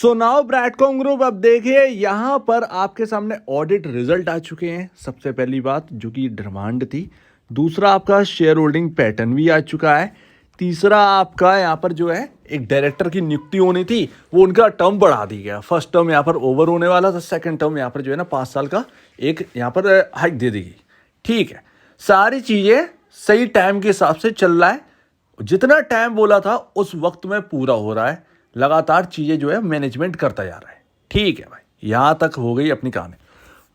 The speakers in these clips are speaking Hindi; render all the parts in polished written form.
सो नाउ ब्रैडकॉम ग्रुप, अब देखिए यहाँ पर आपके सामने ऑडिट रिजल्ट आ चुके हैं। सबसे पहली बात जो कि डिमांड थी, दूसरा आपका शेयर होल्डिंग पैटर्न भी आ चुका है, तीसरा आपका यहाँ पर जो है एक डायरेक्टर की नियुक्ति होनी थी, वो उनका टर्म बढ़ा दी गया। फर्स्ट टर्म यहाँ पर ओवर होने वाला था, सेकंड टर्म यहाँ पर जो है ना 5 साल का एक यहाँ पर हाइक दे दी गई। ठीक है, सारी चीज़ें सही टाइम के हिसाब से चल रहा है, जितना टाइम बोला था उस वक्त में पूरा हो रहा है, लगातार चीज़ें जो है मैनेजमेंट करता जा रहा है। ठीक है भाई, यहाँ तक हो गई अपनी कहानी।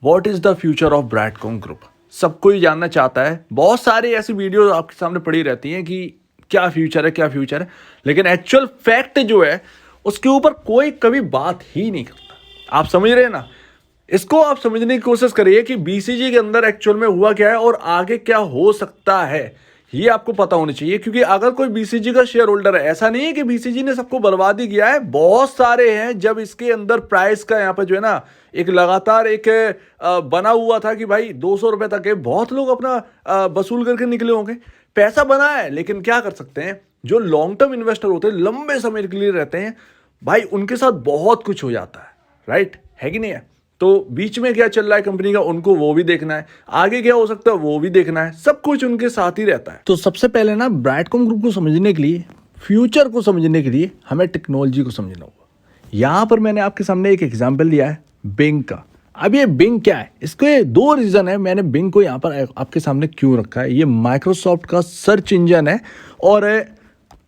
What is the future of Bradcom group, सब कोई जानना चाहता है। बहुत सारी ऐसी वीडियो आपके सामने पड़ी रहती हैं कि क्या फ्यूचर है, क्या फ्यूचर है, लेकिन एक्चुअल फैक्ट जो है उसके ऊपर कोई कभी बात ही नहीं करता। आप समझ रहे हैं ना? इसको आप समझने की कोशिश करिए कि बीसीजी के अंदर एक्चुअल में हुआ क्या है और आगे क्या हो सकता है, ये आपको पता होना चाहिए। क्योंकि अगर कोई बीसीजी का शेयर होल्डर है, ऐसा नहीं है कि बीसीजी ने सबको बर्बाद ही किया है, बहुत सारे हैं। जब इसके अंदर प्राइस का यहाँ पर जो है ना एक लगातार एक बना हुआ था कि भाई 200 रुपए तक है, बहुत लोग अपना वसूल करके निकले होंगे, पैसा बना है। लेकिन क्या कर सकते हैं, जो लॉन्ग टर्म इन्वेस्टर होते हैं, लंबे समय के लिए रहते हैं भाई, उनके साथ बहुत कुछ हो जाता है। राइट है कि नहीं है? तो बीच में क्या चल रहा है कंपनी का, उनको वो भी देखना है, आगे क्या हो सकता है वो भी देखना है, सब कुछ उनके साथ ही रहता है। तो सबसे पहले ना ब्रैडकॉम ग्रुप को समझने के लिए, फ्यूचर को समझने के लिए हमें टेक्नोलॉजी को समझना होगा। यहाँ पर मैंने आपके सामने एक एग्जाम्पल दिया है बिंग का। अब ये बिंग क्या है, इसके 2 रीज़न है। मैंने बिंग को यहाँ पर आपके सामने क्यों रखा है। ये माइक्रोसॉफ्ट का सर्च इंजन है और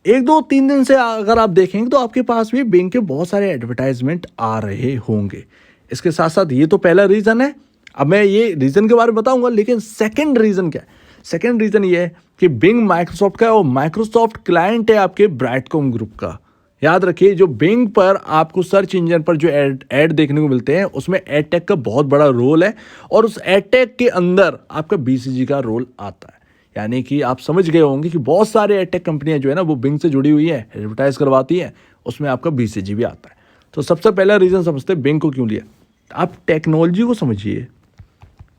1-2-3 दिन से अगर आप देखेंगे तो आपके पास भी बिंग के बहुत सारे एडवर्टाइजमेंट आ रहे होंगे। इसके साथ साथ ये तो पहला रीज़न है, अब मैं ये रीज़न के बारे में बताऊंगा। लेकिन सेकंड रीज़न क्या है? सेकंड रीज़न ये है कि बिंग माइक्रोसॉफ्ट का है और माइक्रोसॉफ्ट क्लाइंट है आपके ब्रैडकॉम ग्रुप का। याद रखिए, जो बिंग पर आपको सर्च इंजन पर जो ऐड देखने को मिलते हैं, उसमें एडटेक का बहुत बड़ा रोल है और उस एडटेक के अंदर आपका बीसीजी का रोल आता है। यानी कि आप समझ गए होंगे कि बहुत सारे एडटेक कंपनियां जो है ना वो बिंग से जुड़ी हुई है, एडवर्टाइज करवाती हैं, उसमें आपका बीसीजी भी आता है। तो सबसे पहला रीज़न समझते हैं बिंग को क्यों लिया। आप टेक्नोलॉजी को समझिए।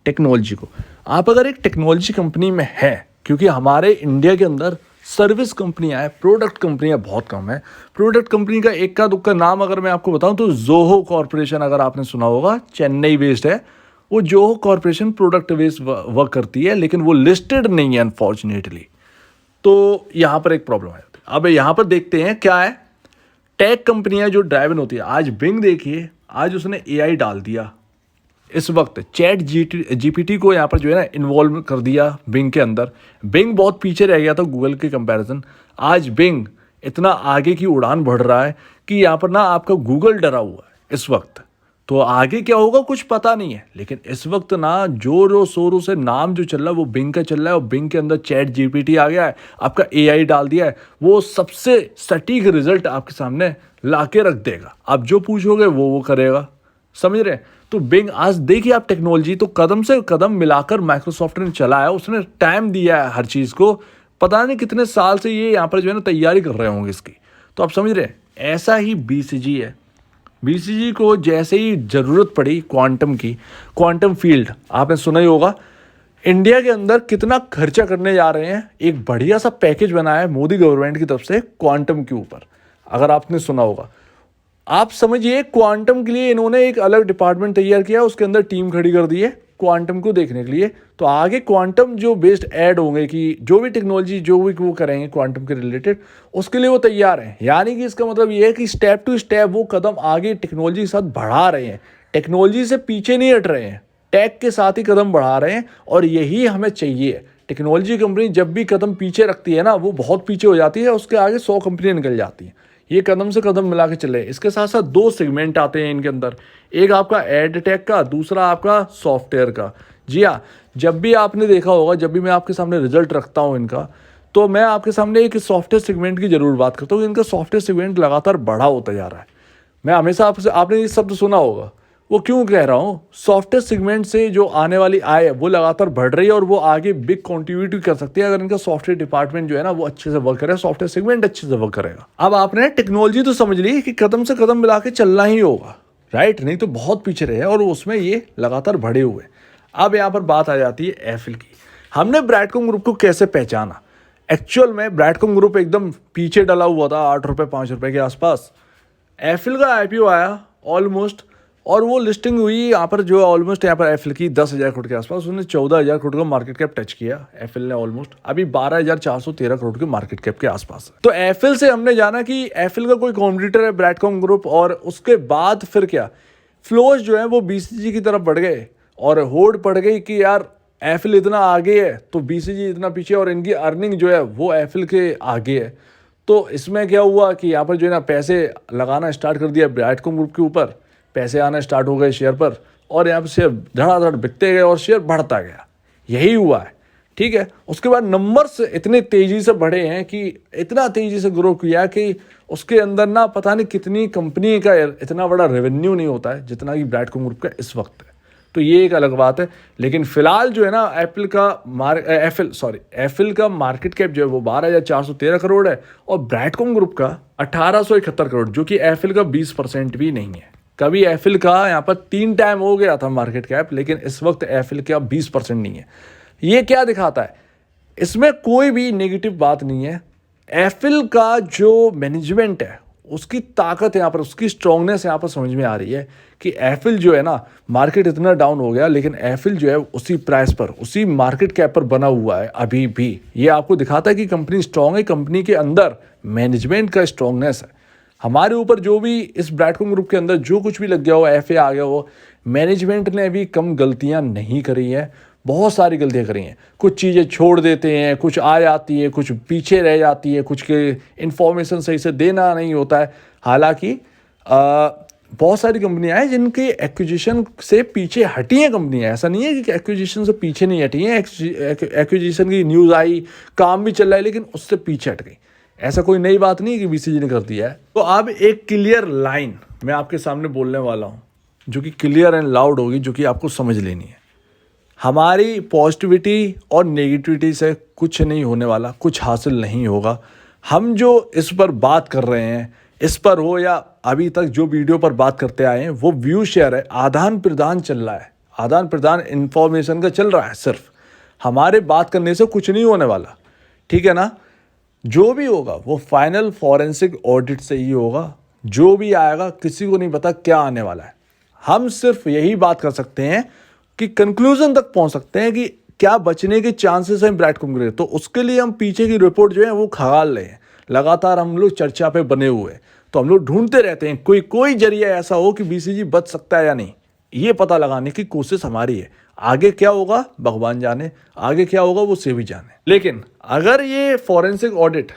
टेक्नोलॉजी को आप अगर एक टेक्नोलॉजी कंपनी में है, क्योंकि हमारे इंडिया के अंदर सर्विस कंपनियां हैं, प्रोडक्ट कंपनियां बहुत कम है। प्रोडक्ट कंपनी का इक्का दुक्का नाम अगर मैं आपको बताऊं तो जोहो कॉरपोरेशन, अगर आपने सुना होगा, चेन्नई बेस्ड है वो। Zoho corporation product based work करती है, लेकिन वो लिस्टेड नहीं है अनफॉर्चुनेटली। तो यहाँ पर एक प्रॉब्लम है। अब यहाँ पर देखते हैं क्या है। टेक कंपनियां जो ड्राइवन होती है, आज बिंग देखिए, आज उसने एआई डाल दिया। इस वक्त चैट जीपीटी को यहाँ पर जो है ना इन्वॉल्व कर दिया बिंग के अंदर। बिंग बहुत पीछे रह गया था गूगल के कंपैरिजन, आज बिंग इतना आगे की उड़ान बढ़ रहा है कि यहाँ पर ना आपका गूगल डरा हुआ है इस वक्त। तो आगे क्या होगा कुछ पता नहीं है, लेकिन इस वक्त ना जोरों शोरों से नाम जो चल रहा है वो बिंग का चल रहा है। और बिंग के अंदर चैट जीपीटी आ गया है, आपका एआई डाल दिया है, वो सबसे सटीक रिजल्ट आपके सामने ला के रख देगा। आप जो पूछोगे वो करेगा। समझ रहे हैं? तो बिंग आज देखिए आप टेक्नोलॉजी तो कदम से कदम मिलाकर माइक्रोसॉफ्ट ने चला है, उसने टाइम दिया है हर चीज़ को। पता नहीं कितने साल से ये यहाँ पर जो है ना तैयारी कर रहे होंगे इसकी। तो आप समझ रहे हैं, ऐसा ही बीसीजी है। बीसीजी को जैसे ही ज़रूरत पड़ी क्वांटम की, क्वांटम फील्ड आपने सुना ही होगा, इंडिया के अंदर कितना खर्चा करने जा रहे हैं। एक बढ़िया सा पैकेज बनाया है मोदी गवर्नमेंट की तरफ से क्वांटम के ऊपर, अगर आपने सुना होगा। आप समझिए क्वांटम के लिए इन्होंने एक अलग डिपार्टमेंट तैयार किया, उसके अंदर टीम खड़ी कर दी है क्वांटम को देखने के लिए। तो आगे क्वांटम जो बेस्ड ऐड होंगे कि जो भी टेक्नोलॉजी जो भी वो करेंगे क्वांटम के रिलेटेड, उसके लिए वो तैयार हैं। यानी कि इसका मतलब ये है कि स्टेप टू स्टेप वो कदम आगे टेक्नोलॉजी के साथ बढ़ा रहे हैं, टेक्नोलॉजी से पीछे नहीं हट रहे हैं, टेक के साथ ही कदम बढ़ा रहे हैं। और यही हमें चाहिए। टेक्नोलॉजी कंपनी जब भी कदम पीछे रखती है ना, वो बहुत पीछे हो जाती है, उसके आगे 100 कंपनियां निकल जाती हैं। ये कदम से कदम मिला के चले। इसके साथ साथ 2 सेगमेंट आते हैं इनके अंदर, एक आपका एड टेक का, दूसरा आपका सॉफ्टवेयर का। जी हाँ, जब भी आपने देखा होगा, जब भी मैं आपके सामने रिजल्ट रखता हूँ इनका, तो मैं आपके सामने एक सॉफ्टवेयर सेगमेंट की जरूर बात करता हूँ। इनका सॉफ्टवेयर सेगमेंट लगातार बड़ा होता जा रहा है। मैं हमेशा आपने ये शब्द सुना होगा, वो क्यों कह रहा हूँ, सॉफ्टवेयर सेगमेंट से जो आने वाली आय है वो लगातार बढ़ रही है और वो आगे बिग कॉन्ट्रीब्यूट कर सकती है अगर इनका सॉफ्टवेयर डिपार्टमेंट जो है ना वो अच्छे से वर्क करे, सॉफ्टवेयर सेगमेंट अच्छे से वर्क करेगा। अब आपने टेक्नोलॉजी तो समझ ली कि कदम से कदम मिला के चलना ही होगा, राइट? नहीं तो बहुत पीछे रहे और उसमें ये लगातार बढ़े हुए। अब यहाँ पर बात आ जाती है एफिल की। हमने ब्रैडकॉम ग्रुप को कैसे पहचाना? एक्चुअल में ब्रैडकॉम ग्रुप एकदम पीछे डला हुआ था, 8 रुपये 5 रुपये के आसपास। एफिल का आईपीओ आया ऑलमोस्ट, और वो लिस्टिंग हुई यहाँ पर जो ऑलमोस्ट यहाँ पर एफिल की 10,000 करोड़ के आसपास, उसने 14,000 करोड़ का मार्केट कैप टच किया एफिल ने ऑलमोस्ट, अभी 12,413 करोड़ के मार्केट कैप के आसपास है। तो एफिल से हमने जाना कि एफिल का कोई कॉम्पिटिटर है ब्रैडकॉम ग्रुप, और उसके बाद फिर क्या फ्लोज जो है वो बीसीजी की तरफ बढ़ गए और होड़ पड़ गई कि यार एफिल इतना आगे है तो बीसीजी इतना पीछे, और इनकी अर्निंग जो है वो एफिल के आगे है। तो इसमें क्या हुआ कि यहाँ पर जो है ना पैसे लगाना स्टार्ट कर दिया ब्रैडकॉम ग्रुप के ऊपर, पैसे आना स्टार्ट हो गए शेयर पर, और यहाँ पर शेयर धड़ाधड़ बिकते गए और शेयर बढ़ता गया, यही हुआ है। ठीक है, उसके बाद नंबर्स इतने तेज़ी से बढ़े हैं कि इतना तेज़ी से ग्रो किया कि उसके अंदर ना पता नहीं कितनी कंपनी का इतना बड़ा रेवेन्यू नहीं होता है जितना कि ब्रैडकॉम ग्रुप का इस वक्त है। तो ये एक अलग बात है, लेकिन फिलहाल जो है ना एफिल का मार्केट कैप जो है वो 12,413 करोड़ है, और ब्रैडकॉम ग्रुप का 1,871 करोड़, जो कि एफिल का 20% भी नहीं है। कभी एफिल का यहाँ पर 3 टाइम हो गया था मार्केट कैप, लेकिन इस वक्त एफिल का 20% नहीं है। ये क्या दिखाता है? इसमें कोई भी नेगेटिव बात नहीं है। एफिल का जो मैनेजमेंट है उसकी ताकत यहाँ पर, उसकी स्ट्रांगनेस यहाँ पर समझ में आ रही है कि एफिल जो है ना, मार्केट इतना डाउन हो गया लेकिन एफिल जो है उसी प्राइस पर, उसी मार्केट कैप पर बना हुआ है अभी भी। ये आपको दिखाता है कि कंपनी स्ट्रांग है, कंपनी के अंदर मैनेजमेंट का स्ट्रांगनेस है। हमारे ऊपर जो भी इस ब्रैडकॉम ग्रुप के अंदर जो कुछ भी लग गया हो, एफए आ गया हो, मैनेजमेंट ने भी कम गलतियां नहीं करी हैं, बहुत सारी गलतियां करी हैं। कुछ चीज़ें छोड़ देते हैं, कुछ आ जाती है, कुछ पीछे रह जाती है, कुछ के इन्फॉर्मेशन सही से देना नहीं होता है। हालांकि बहुत सारी कंपनियां हैं जिनकी एक्विजिशन से पीछे हटी हैं कंपनियां, ऐसा नहीं है कि एक्विजिशन से पीछे नहीं हटी हैं। एक्विजिशन की न्यूज़ आई, काम भी चल रहा है, लेकिन उससे पीछे हट गई। ऐसा कोई नई बात नहीं है कि बीसीजी ने कर दिया है। तो अब एक क्लियर लाइन मैं आपके सामने बोलने वाला हूँ, जो कि क्लियर एंड लाउड होगी, जो कि आपको समझ लेनी है। हमारी पॉजिटिविटी और नेगेटिविटी से कुछ नहीं होने वाला, कुछ हासिल नहीं होगा। हम जो इस पर बात कर रहे हैं, इस पर हो या अभी तक जो वीडियो पर बात करते आए हैं, वो व्यू शेयर है, आदान प्रदान चल रहा है, आदान प्रदान इन्फॉर्मेशन का चल रहा है। सिर्फ हमारे बात करने से कुछ नहीं होने वाला, ठीक है ना। जो भी होगा वो फाइनल फॉरेंसिक ऑडिट से ही होगा। जो भी आएगा किसी को नहीं पता क्या आने वाला है। हम सिर्फ यही बात कर सकते हैं कि कंक्लूजन तक पहुंच सकते हैं कि क्या बचने के चांसेस हैं ब्रैडकॉम ग्रुप। तो उसके लिए हम पीछे की रिपोर्ट जो है वो खंगाल रहे हैं, लगातार हम लोग चर्चा पे बने हुए हैं। तो हम लोग ढूंढते रहते हैं कोई जरिया ऐसा हो कि बीसीजी बच सकता है या नहीं, ये पता लगाने की कोशिश हमारी है। आगे क्या होगा भगवान जाने, आगे क्या होगा वो से भी जाने। लेकिन अगर ये फॉरेंसिक ऑडिट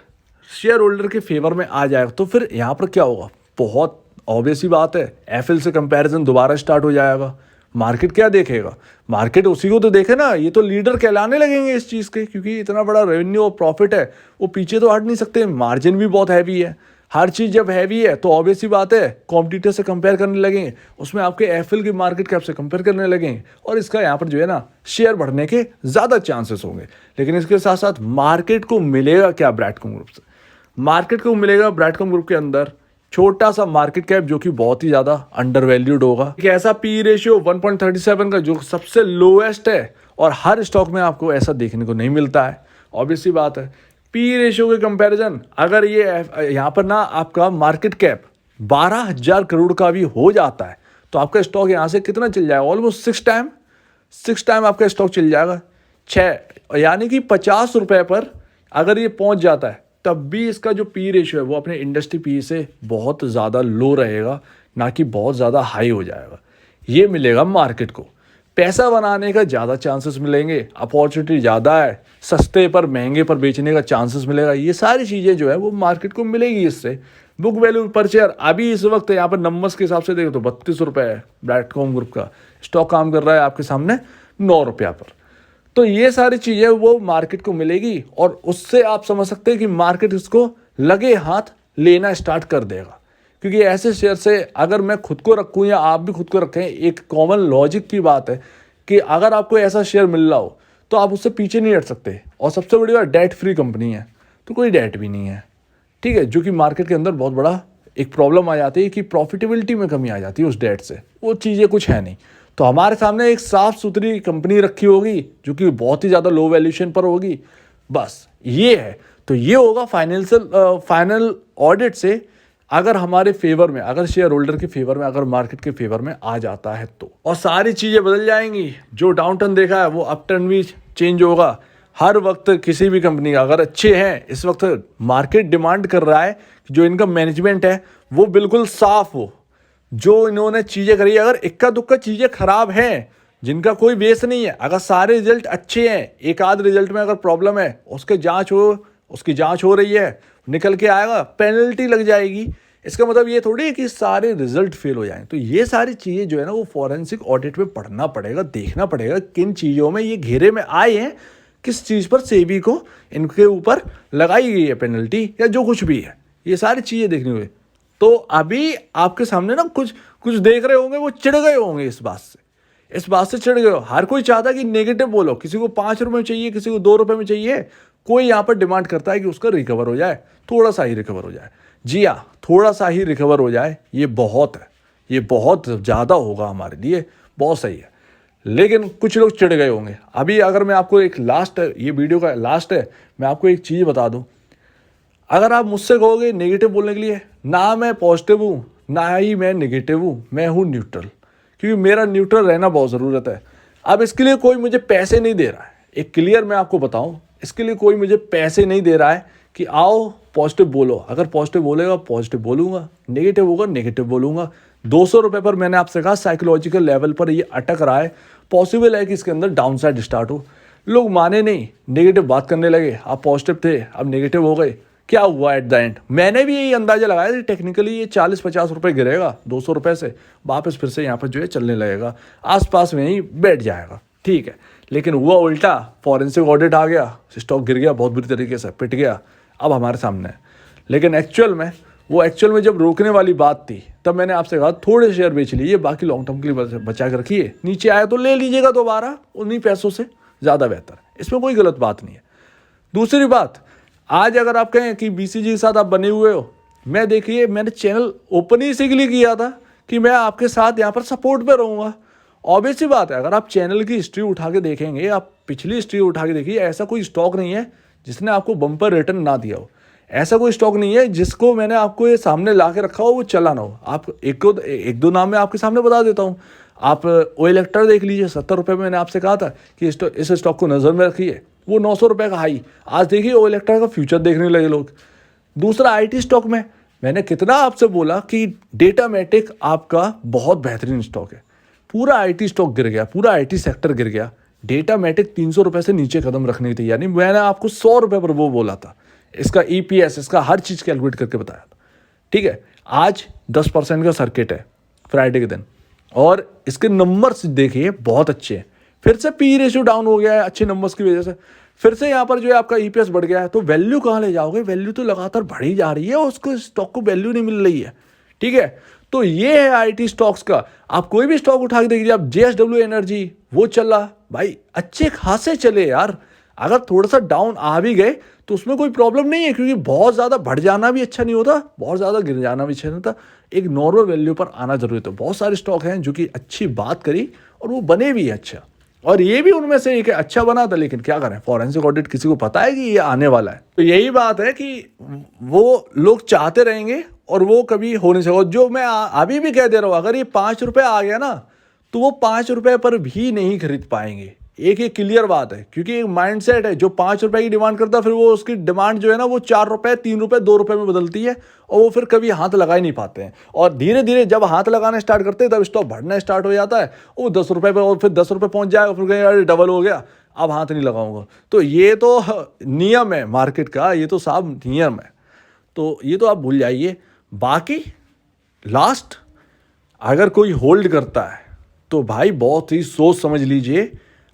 शेयर होल्डर के फेवर में आ जाएगा तो फिर यहाँ पर क्या होगा? बहुत ऑब्वियस ही बात है, एफिल से कंपैरिजन दोबारा स्टार्ट हो जाएगा। मार्केट क्या देखेगा? मार्केट उसी को तो देखे ना, ये तो लीडर कहलाने लगेंगे इस चीज़ के, क्योंकि इतना बड़ा रेवेन्यू और प्रॉफिट है, वो पीछे तो हट नहीं सकते। मार्जिन भी बहुत हैवी है, हर चीज़ जब हैवी है तो ऑब्वियस सी बात है कॉम्पिटिटर से कंपेयर करने लगेंगे, उसमें आपके एफिल की मार्केट कैप से कंपेयर करने लगेंगे, और इसका यहाँ पर जो है ना शेयर बढ़ने के ज़्यादा चांसेस होंगे। लेकिन इसके साथ साथ मार्केट को मिलेगा क्या ब्रैडकॉम ग्रुप से? मार्केट को मिलेगा ब्रैडकॉम ग्रुप के अंदर छोटा सा मार्केट कैप जो कि बहुत ही ज़्यादा अंडर वैल्यूड होगा। एक ऐसा पी रेशियो 1.37 का जो सबसे लोएस्ट है, और हर स्टॉक में आपको ऐसा देखने को नहीं मिलता है। ऑब्वियस सी बात है, पी रेशियो के कंपैरिजन अगर ये यहाँ पर ना आपका मार्केट कैप 12,000 करोड़ का भी हो जाता है तो आपका स्टॉक यहाँ से कितना चल जाएगा? ऑलमोस्ट 6 टाइम आपका स्टॉक चल जाएगा। 6 यानी कि 50 रुपये पर अगर ये पहुँच जाता है तब भी इसका जो पी रेशियो है वो अपने इंडस्ट्री पी से बहुत ज़्यादा लो रहेगा, ना कि बहुत ज़्यादा हाई हो जाएगा। ये मिलेगा मार्केट को, पैसा बनाने का ज़्यादा चांसेस मिलेंगे, अपॉर्चुनिटी ज़्यादा है, सस्ते पर महंगे पर बेचने का चांसेस मिलेगा। ये सारी चीज़ें जो है वो मार्केट को मिलेगी इससे। बुक वैल्यू पर शेयर अभी इस वक्त यहाँ पर नंबर्स के हिसाब से देखो तो 32 रुपये है ब्रैडकॉम ग्रुप का। स्टॉक काम कर रहा है आपके सामने 9 रुपया पर। तो ये सारी चीज़ें वो मार्केट को मिलेगी, और उससे आप समझ सकते हैं कि मार्केट इसको लगे हाथ लेना स्टार्ट कर देगा। क्योंकि ऐसे शेयर से अगर मैं खुद को रखूँ या आप भी खुद को रखें, एक कॉमन लॉजिक की बात है कि अगर आपको ऐसा शेयर मिल रहा हो तो आप उससे पीछे नहीं हट सकते। और सबसे बड़ी बात, डेट फ्री कंपनी है, तो कोई डेट भी नहीं है, ठीक है, जो कि मार्केट के अंदर बहुत बड़ा एक प्रॉब्लम आ जाती है कि प्रॉफिटेबिलिटी में कमी आ जाती है उस डेट से। वो चीज़ें कुछ है नहीं। तो हमारे सामने एक साफ़ सुथरी कंपनी रखी होगी जो कि बहुत ही ज़्यादा लो वैल्यूएशन पर होगी, बस ये है। तो ये होगा फाइनल ऑडिट से अगर हमारे फेवर में, अगर शेयर होल्डर के फेवर में, अगर मार्केट के फेवर में आ जाता है तो, और सारी चीज़ें बदल जाएंगी। जो डाउन टर्न देखा है वो अप टर्न भी चेंज होगा। हर वक्त किसी भी कंपनी का अगर अच्छे हैं, इस वक्त मार्केट डिमांड कर रहा है कि जो इनका मैनेजमेंट है वो बिल्कुल साफ हो। जो इन्होंने चीज़ें करी, अगर इक्का दुक्का चीज़ें खराब हैं जिनका कोई बेस नहीं है, अगर सारे रिजल्ट अच्छे हैं, एक आध रिजल्ट में अगर प्रॉब्लम है उसकी जांच हो रही है, निकल के आएगा, पेनल्टी लग जाएगी। इसका मतलब ये थोड़ी है कि सारे रिजल्ट फेल हो जाएं। तो ये सारी चीज़ें जो है ना वो फॉरेंसिक ऑडिट में पढ़ना पड़ेगा, देखना पड़ेगा किन चीज़ों में ये घेरे में आए हैं, किस चीज़ पर सेबी को इनके ऊपर लगाई गई है पेनल्टी या जो कुछ भी है, ये सारी चीज़ें देखनी हुई। तो अभी आपके सामने ना कुछ देख रहे होंगे, वो चिढ़ गए होंगे इस बात से चिढ़ गए हो। हर कोई चाहता है कि नेगेटिव बोलो, किसी को 5 रुपये में चाहिए, किसी को 2 रुपये में चाहिए, कोई यहाँ पर डिमांड करता है कि उसका रिकवर हो जाए, थोड़ा सा ही रिकवर हो जाए। जी हाँ, थोड़ा सा ही रिकवर हो जाए, ये बहुत है, ये बहुत ज़्यादा होगा हमारे लिए, बहुत सही है। लेकिन कुछ लोग चिढ़ गए होंगे। अभी अगर मैं आपको एक लास्ट, ये वीडियो का लास्ट है, मैं आपको एक चीज़ बता दूँ। अगर आप मुझसे कहोगे नेगेटिव बोलने के लिए, ना मैं पॉजिटिव हूँ ना ही मैं नेगेटिव हूँ, मैं हूँ न्यूट्रल, क्योंकि मेरा न्यूट्रल रहना बहुत ज़रूरत है। अब इसके लिए कोई मुझे पैसे नहीं दे रहा है, एक क्लियर मैं आपको बताऊँ, इसके लिए कोई मुझे पैसे नहीं दे रहा है कि आओ पॉजिटिव बोलो। अगर पॉजिटिव बोलेगा पॉजिटिव बोलूँगा, नेगेटिव होगा नेगेटिव बोलूँगा। 200 रुपये पर मैंने आपसे कहा साइकोलॉजिकल लेवल पर ये अटक रहा है, पॉसिबल है कि इसके अंदर डाउन साइड स्टार्ट हो। लोग माने नहीं, नेगेटिव बात करने लगे। आप पॉजिटिव थे, अब नेगेटिव हो गए, क्या हुआ एट द एंड? मैंने भी यही अंदाजा लगाया कि टेक्निकली ये 40-50 रुपये गिरेगा 200 रुपये से, वापस फिर से यहाँ पर जो है चलने लगेगा, आसपास में ही बैठ जाएगा, ठीक है। लेकिन हुआ उल्टा, फॉरेंसिक ऑडिट आ गया, स्टॉक गिर गया, बहुत बुरी तरीके से पिट गया, अब हमारे सामने है। लेकिन एक्चुअल में जब रोकने वाली बात थी तब मैंने आपसे कहा थोड़े शेयर बेच लीजिए, बाकी लॉन्ग टर्म के लिए बचा कर रखिए, नीचे आया तो ले लीजिएगा दोबारा, उन्हीं पैसों से ज़्यादा बेहतर, इसमें कोई गलत बात नहीं है। दूसरी बात, आज अगर आप कहें कि बीसीजी के साथ आप बने हुए हो, मैंने चैनल ओपन ही इसीलिए किया था कि मैं आपके साथ यहाँ पर सपोर्ट पे रहूँगा। ऑब्वियस सी बात है, अगर आप चैनल की हिस्ट्री उठा के देखेंगे, आप पिछली हिस्ट्री उठा के देखिए, ऐसा कोई स्टॉक नहीं है जिसने आपको बम्पर रिटर्न ना दिया हो। ऐसा कोई स्टॉक नहीं है जिसको मैंने आपको ये सामने ला के रखा हो वो चला ना हो। आप एक दो नाम मैं आपके सामने बता देता हूँ। आप ओइलेक्ट्रा देख लीजिए, 70 रुपये में मैंने आपसे कहा था कि इस स्टॉक को नज़र में रखिए, वो 900 रुपये का हाई, आज देखिए ओइलेक्ट्रा का फ्यूचर देखने लगे लोग। दूसरा आईटी स्टॉक में मैंने कितना आपसे बोला कि डेटामेटिक आपका बहुत बेहतरीन स्टॉक है, पूरा आईटी स्टॉक गिर गया, पूरा आईटी सेक्टर गिर गया। डेटामेटिक 300 रुपये से नीचे कदम रखने की तैयार नहीं। मैंने आपको 100 रुपये पर वो बोला था, इसका ईपीएस, इसका हर चीज़ कैलकुलेट करके बताया था, ठीक है। आज 10% का सर्किट है फ्राइडे के दिन, और इसके नंबर्स देखिए बहुत अच्छे हैं। फिर से पी रेशियो डाउन हो गया है अच्छे नंबर्स की वजह से, फिर से यहाँ पर जो है आपका ईपीएस बढ़ गया है। तो वैल्यू कहाँ ले जाओगे? वैल्यू तो लगातार बढ़ी जा रही है, उसको स्टॉक को वैल्यू नहीं मिल रही है, ठीक है। तो ये है आईटी स्टॉक्स का। आप कोई भी स्टॉक उठा के देखिए, आप जेएसडब्ल्यू एनर्जी, वो चला भाई, अच्छे खासे चले यार। अगर थोड़ा सा डाउन आ भी गए तो उसमें कोई प्रॉब्लम नहीं है, क्योंकि बहुत ज़्यादा बढ़ जाना भी अच्छा नहीं होता, बहुत ज़्यादा गिर जाना भी अच्छा नहीं होता, एक नॉर्मल वैल्यू पर आना जरूरी होता है। बहुत सारे स्टॉक हैं जो कि अच्छी बात करी और वो बने भी अच्छा, और ये भी उनमें से एक अच्छा बना था। लेकिन क्या करें, फॉरेंसिक ऑडिट किसी को पता है कि ये आने वाला है। तो यही बात है कि वो लोग चाहते रहेंगे और वो कभी हो नहीं सका। जो मैं अभी भी कह दे रहा हूँ, अगर ये 5 रुपये आ गया ना तो वो 5 रुपये पर भी नहीं खरीद पाएंगे। एक क्लियर बात है, क्योंकि एक माइंडसेट है, जो 5 रुपये की डिमांड करता है, फिर वो उसकी डिमांड जो है ना वो 4 रुपये, 3 रुपये, 2 रुपये में बदलती है, और वो फिर कभी हाथ लगा ही नहीं पाते हैं। और धीरे धीरे जब हाथ लगाना स्टार्ट करते हैं तब स्टॉक बढ़ना स्टार्ट हो जाता है, वो 10 रुपये पर, और फिर 10 रुपये पहुंच जाएगा, फिर कहेंगे अरे डबल हो गया, अब हाथ नहीं लगाऊंगा। तो ये तो नियम है मार्केट का, ये तो साफ नियम है, तो ये तो आप भूल जाइए। बाकी लास्ट, अगर कोई होल्ड करता है तो भाई बहुत ही सोच समझ लीजिए,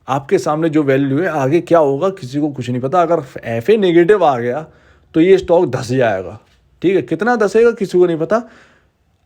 आपके सामने जो वैल्यू है, आगे क्या होगा किसी को कुछ नहीं पता। अगर एफए नेगेटिव आ गया तो ये स्टॉक धस जाएगा, ठीक है, कितना धसेगा किसी को नहीं पता।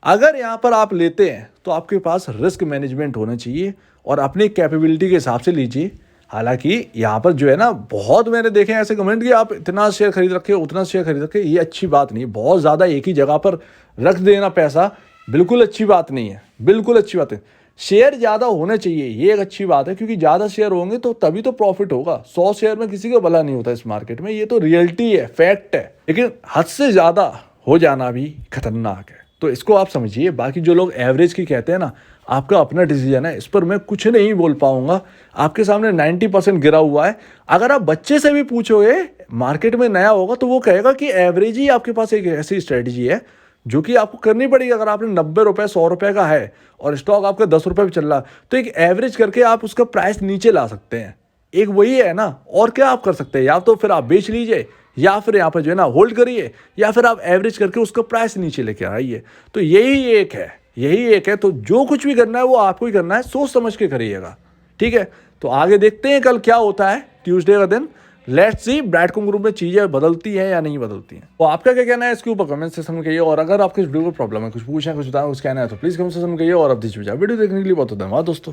अगर यहाँ पर आप लेते हैं तो आपके पास रिस्क मैनेजमेंट होना चाहिए और अपनी कैपेबिलिटी के हिसाब से लीजिए। हालांकि यहाँ पर जो है ना, बहुत मैंने देखे ऐसे कमेंट कि आप इतना शेयर खरीद रखे, उतना शेयर खरीद रखे, ये अच्छी बात नहीं है। बहुत ज़्यादा एक ही जगह पर रख देना पैसा बिल्कुल अच्छी बात नहीं है, बिल्कुल अच्छी बात है। शेयर ज़्यादा होने चाहिए, ये एक अच्छी बात है, क्योंकि ज़्यादा शेयर होंगे तो तभी तो प्रॉफिट होगा। 100 शेयर में किसी का भला नहीं होता इस मार्केट में, ये तो रियलिटी है, फैक्ट है। लेकिन हद से ज़्यादा हो जाना भी खतरनाक है। तो इसको आप समझिए। बाकी जो लोग एवरेज की कहते हैं ना, आपका अपना डिसीजन है, इस पर मैं कुछ नहीं बोल पाऊंगा। आपके सामने 90% गिरा हुआ है। अगर आप बच्चे से भी पूछोगे, मार्केट में नया होगा, तो वो कहेगा कि एवरेज ही आपके पास एक ऐसी स्ट्रेटजी है जो कि आपको करनी पड़ेगी। अगर आपने 90 रुपये 100 रुपये का है और स्टॉक आपका 10 रुपये पे चल रहा, तो एक एवरेज करके आप उसका प्राइस नीचे ला सकते हैं। एक वही है ना, और क्या आप कर सकते हैं? या तो फिर आप बेच लीजिए, या फिर यहाँ पर जो है ना होल्ड करिए, या फिर आप एवरेज करके उसका प्राइस नीचे लेके आइए। तो यही एक है, यही एक है। तो जो कुछ भी करना है वो आपको ही करना है, सोच समझ के करिएगा, ठीक है। तो आगे देखते हैं कल क्या होता है, ट्यूसडे का दिन। लेट्स सी ब्रैडकॉम ग्रुप में चीजें बदलती हैं या नहीं बदलती हैं। तो आपका क्या कहना है इसके ऊपर कमेंट सेक्शन में कहिए। और अगर आपको इस वीडियो को प्रॉब्लम है, कुछ पूछना, कुछ बताना, कुछ कहना है, तो प्लीज कमेंट सेक्शन में कहिए। और अब वीडियो देखने के लिए बहुत धन्यवाद दोस्तों।